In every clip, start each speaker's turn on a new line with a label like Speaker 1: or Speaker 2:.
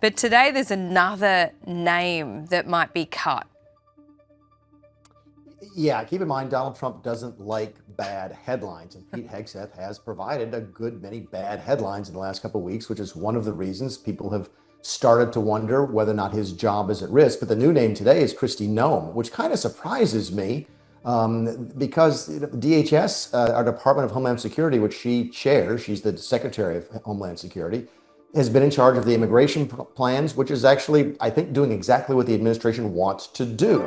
Speaker 1: But today there's another name that might be cut.
Speaker 2: Yeah, keep in mind, Donald Trump doesn't like bad headlines, and Pete Hegseth has provided a good many bad headlines in the last couple of weeks, which is one of the reasons people have started to wonder whether or not his job is at risk. But the new name today is Kristi Noem, which kind of surprises me because DHS, our Department of Homeland Security, which she chairs, she's the Secretary of Homeland Security, has been in charge of the immigration plans, which is actually, I think, doing exactly what the administration wants to do.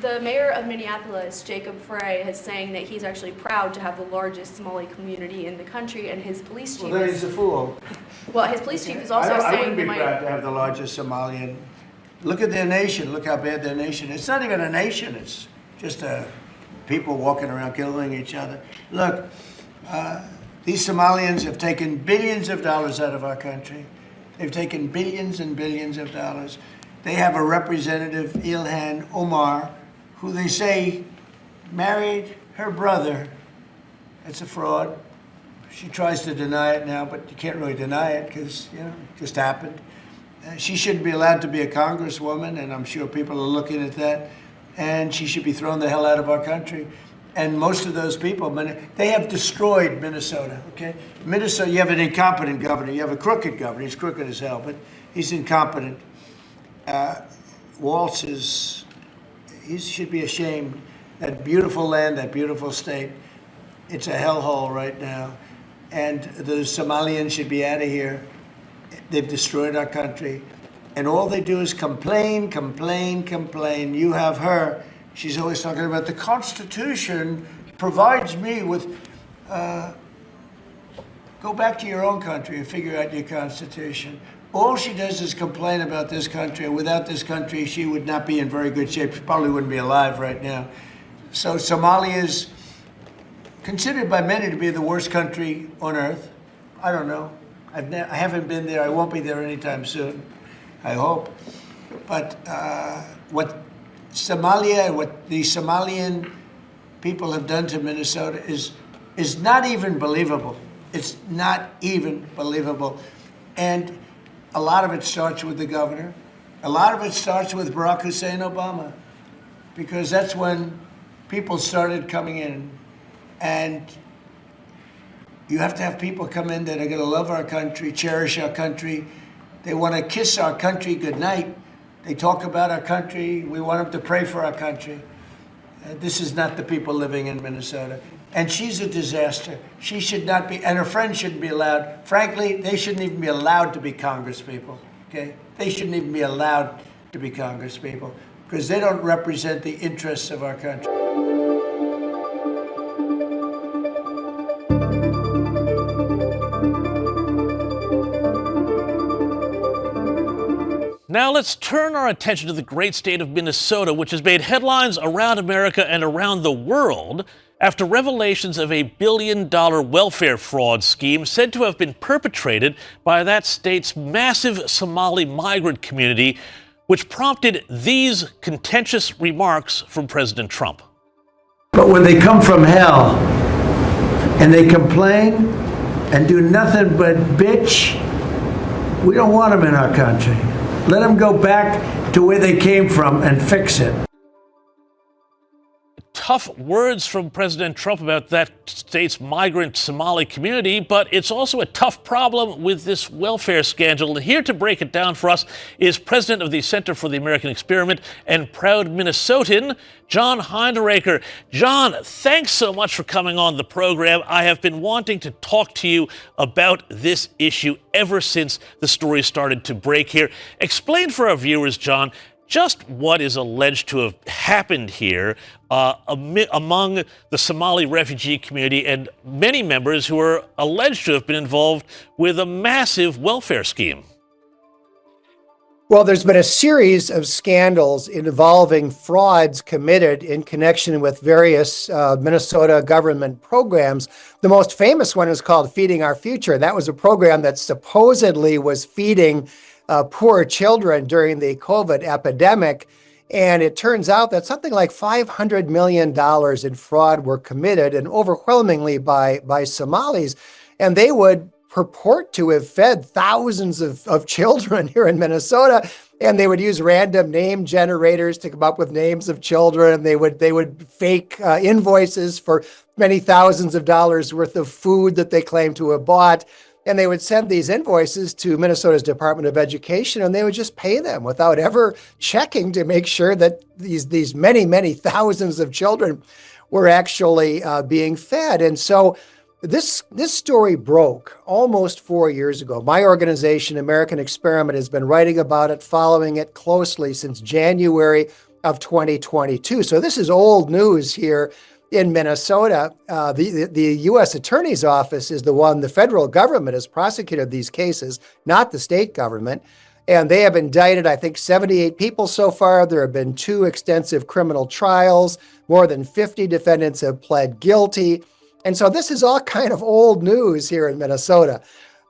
Speaker 3: The mayor of Minneapolis, Jacob Frey, is saying that he's actually proud to have the largest Somali community in the country, and his police chief
Speaker 4: Well, then he's a fool.
Speaker 3: Well, his police chief is also
Speaker 4: I
Speaker 3: saying
Speaker 4: wouldn't be proud to have the largest Somalian. Look at their nation. Look how bad their nation is. It's not even a nation. It's just people walking around killing each other. Look, these Somalians have taken billions of dollars out of our country. They've taken billions and billions of dollars. They have a representative, Ilhan Omar, who they say married her brother. It's a fraud. She tries to deny it now, but you can't really deny it because, it just happened. She shouldn't be allowed to be a congresswoman, and I'm sure people are looking at that. And she should be thrown the hell out of our country. And most of those people, they have destroyed Minnesota, okay? Minnesota, you have an incompetent governor. You have a crooked governor. He's crooked as hell, but he's incompetent. Walz he should be ashamed. That beautiful land, that beautiful state, it's a hellhole right now. And the Somalians should be out of here. They've destroyed our country. And all they do is complain, complain, complain. You have her. She's always talking about the Constitution provides me with, go back to your own country and figure out your Constitution. All she does is complain about this country. Without this country, she would not be in very good shape. She probably wouldn't be alive right now. So Somalia is considered by many to be the worst country on earth. I don't know. I haven't been there. I won't be there anytime soon, I hope. But what Somalia, what the Somalian people have done to Minnesota is not even believable. It's not even believable. And a lot of it starts with the governor. A lot of it starts with Barack Hussein Obama, because that's when people started coming in. And you have to have people come in that are going to love our country, cherish our country. They want to kiss our country goodnight. They talk about our country. We want them to pray for our country. This is not the people living in Minnesota. And she's a disaster. She should not be, and her friends shouldn't be allowed. Frankly, they shouldn't even be allowed to be congresspeople, okay? They shouldn't even be allowed to be congresspeople because they don't represent the interests of our country.
Speaker 5: Now let's turn our attention to the great state of Minnesota, which has made headlines around America and around the world after revelations of a billion-dollar welfare fraud scheme said to have been perpetrated by that state's massive Somali migrant community, which prompted these contentious remarks from President Trump.
Speaker 4: But when they come from hell and they complain and do nothing but bitch We don't want them in our country. Let them go back to where they came from and fix it.
Speaker 5: Tough words from President Trump about that state's migrant Somali community, but it's also a tough problem with this welfare scandal. And here to break it down for us is president of the Center for the American Experiment and proud Minnesotan, John Hinderaker. John, thanks so much for coming on the program. I have been wanting to talk to you about this issue ever since the story started to break here. Explain for our viewers, John, just what is alleged to have happened here among the Somali refugee community and many members who are alleged to have been involved with a massive welfare scheme.
Speaker 6: Well, there's been a series of scandals involving frauds committed in connection with various Minnesota government programs. The most famous one is called Feeding Our Future. That was a program that supposedly was feeding poor children during the COVID epidemic. And it turns out that something like $500 million in fraud were committed, and overwhelmingly by Somalis. And they would purport to have fed thousands of children here in Minnesota. And they would use random name generators to come up with names of children. They would fake invoices for many thousands of dollars worth of food that they claimed to have bought. And they would send these invoices to Minnesota's Department of Education, and they would just pay them without ever checking to make sure that these many thousands of children were actually being fed. And so this story broke almost 4 years ago. My organization, American Experiment, has been writing about it, following it closely since January of 2022. So this is old news here in Minnesota. The U.S. Attorney's Office is the one, the federal government has prosecuted these cases, not the state government. And they have indicted, I think, 78 people so far. There have been 2 extensive criminal trials. More than 50 defendants have pled guilty. And so this is all kind of old news here in Minnesota.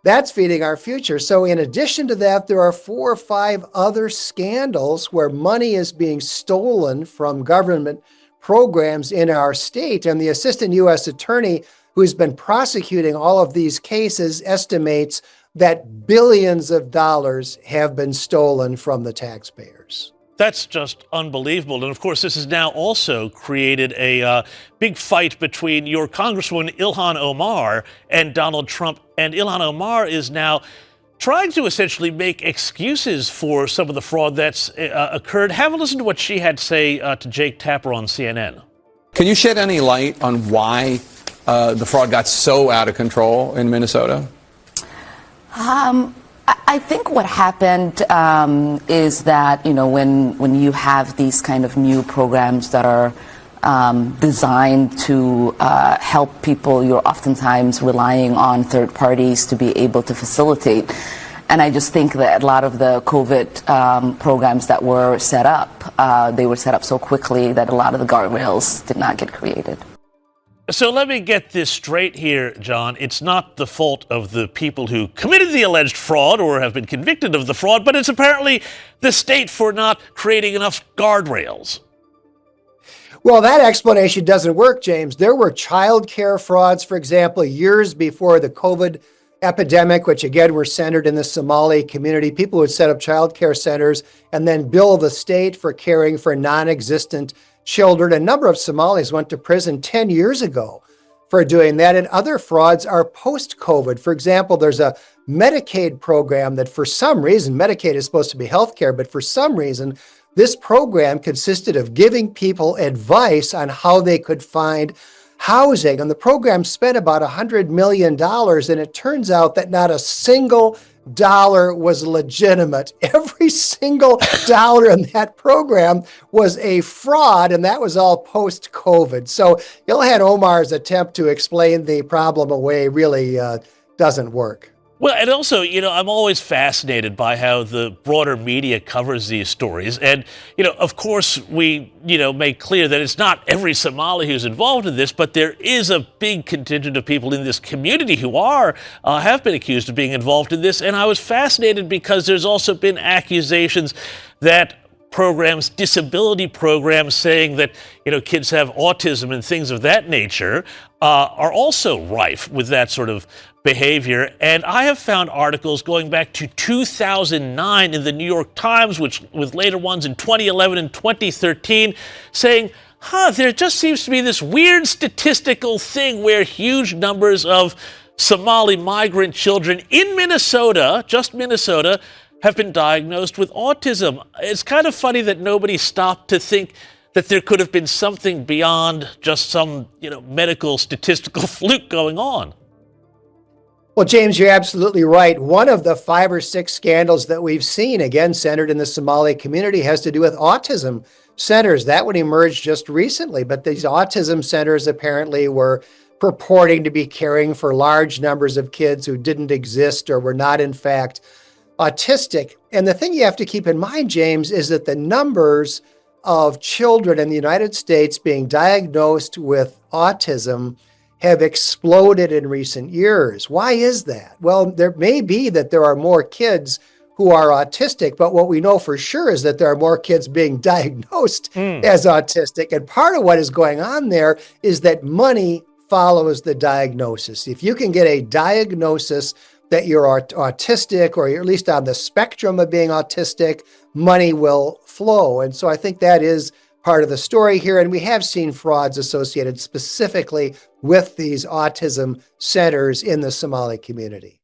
Speaker 6: That's Feeding Our Future. So in addition to that, there are 4 or 5 other scandals where money is being stolen from government programs in our state. And the assistant U.S. attorney who's been prosecuting all of these cases estimates that billions of dollars have been stolen from the taxpayers.
Speaker 5: That's just unbelievable. And of course, this has now also created a big fight between your Congresswoman Ilhan Omar and Donald Trump. And Ilhan Omar is now trying to essentially make excuses for some of the fraud that's occurred. Have a listen to what she had to say to Jake Tapper on CNN.
Speaker 7: Can you shed any light on why the fraud got so out of control in Minnesota?
Speaker 8: I think what happened is that, when you have these kind of new programs that are designed to help people, you're oftentimes relying on third parties to be able to facilitate. And I just think that a lot of the COVID programs that were set up, they were set up so quickly that a lot of the guardrails did not get created.
Speaker 5: So let me get this straight here, John. It's not the fault of the people who committed the alleged fraud or have been convicted of the fraud, but it's apparently the state for not creating enough guardrails.
Speaker 6: Well, that explanation doesn't work, James. There were child care frauds, for example, years before the COVID epidemic, which again were centered in the Somali community. People would set up child care centers and then bill the state for caring for non-existent children. A number of Somalis went to prison 10 years ago for doing that. And other frauds are post-COVID. For example, there's a Medicaid program that for some reason, Medicaid is supposed to be healthcare, but for some reason, this program consisted of giving people advice on how they could find housing. And the program spent about $100 million. And it turns out that not a single dollar was legitimate. Every single dollar in that program was a fraud, and that was all post-COVID. So Ilhan Omar's attempt to explain the problem away really doesn't work.
Speaker 5: Well, and also, I'm always fascinated by how the broader media covers these stories. And, of course, we, make clear that it's not every Somali who's involved in this, but there is a big contingent of people in this community who have been accused of being involved in this. And I was fascinated because there's also been accusations that programs, disability programs, saying that, kids have autism and things of that nature, are also rife with that sort of behavior. And I have found articles going back to 2009 in the New York Times, with later ones in 2011 and 2013, saying, there just seems to be this weird statistical thing where huge numbers of Somali migrant children in Minnesota, just Minnesota, have been diagnosed with autism. It's kind of funny that nobody stopped to think that there could have been something beyond just some, medical statistical fluke going on.
Speaker 6: Well, James, you're absolutely right. One of the 5 or 6 scandals that we've seen, again, centered in the Somali community, has to do with autism centers. That one emerged just recently, but these autism centers apparently were purporting to be caring for large numbers of kids who didn't exist or were not, in fact, autistic. And the thing you have to keep in mind, James, is that the numbers of children in the United States being diagnosed with autism have exploded in recent years. Why is that? Well, there may be that there are more kids who are autistic, but what we know for sure is that there are more kids being diagnosed as autistic. And part of what is going on there is that money follows the diagnosis. If you can get a diagnosis that you're autistic, or you're at least on the spectrum of being autistic, money will flow. And so I think that is part of the story here. And we have seen frauds associated specifically with these autism centers in the Somali community.